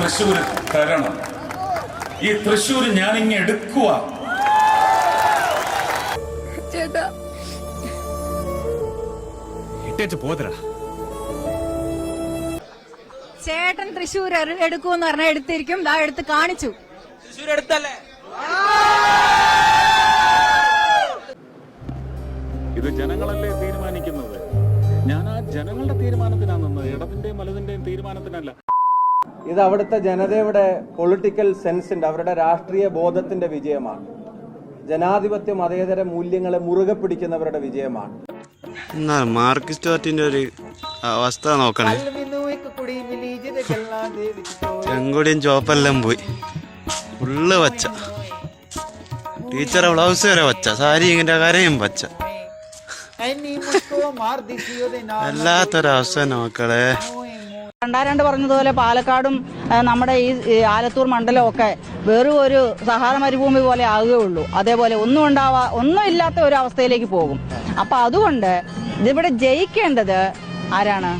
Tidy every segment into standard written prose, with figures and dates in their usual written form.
തൃശ്ശൂർ തരണം. ഈ തൃശ്ശൂർ ഞാനിങ്ങ് എടുക്കുക. ചേട്ടാ ചേട്ടൻ തൃശ്ശൂർ എടുക്കുമെന്ന് പറഞ്ഞാൽ എടുത്തിരിക്കും. ദാ എടുത്ത് കാണിച്ചു. തൃശ്ശൂർ എടുത്തല്ലേ? ഇത് ജനങ്ങളല്ലേ തീരുമാനിക്കുന്നത്. ഞാൻ ആ ജനങ്ങളുടെ തീരുമാനത്തിനാണ് നിന്നത്, ഇടതിന്റെയും വലതിന്റെയും തീരുമാനത്തിനല്ല. ഇത് അവിടുത്തെ ജനതയുടെ പൊളിറ്റിക്കൽ സെൻസിന്റെ, അവരുടെ രാഷ്ട്രീയ ബോധത്തിന്റെ വിജയമാണ്. ജനാധിപത്യ മതേതര മൂല്യങ്ങളെ മുറുകെ പിടിക്കുന്നവരുടെ വിജയമാണ്. എന്നാൽ മാർക്സിസ്റ്റ് പാർട്ടിന്റെ ഒരു അവസ്ഥ നോക്കണേ. ചെങ്കൊടിയും ചോപ്പെല്ലാം പോയി, ഫുള്ള് വച്ച. ടീച്ചറെ ബ്ലൗസ് വരെ വച്ച, സാരി ഇങ്ങനെ കരയും വച്ച. വല്ലാത്തൊരവസ്ഥ മക്കളെ. 2 പറഞ്ഞതുപോലെ പാലക്കാടും നമ്മുടെ ഈ ആലത്തൂർ മണ്ഡലവും ഒക്കെ വെറും ഒരു സഹാറ മരുഭൂമി പോലെ ആകുകയുള്ളൂ. അതേപോലെ ഒന്നും ഇല്ലാത്ത ഒരു അവസ്ഥയിലേക്ക് പോകും. അപ്പൊ അതുകൊണ്ട് ഇതിവിടെ ജയിക്കേണ്ടത് ആരാണ്?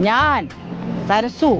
ഞാൻ സരസു.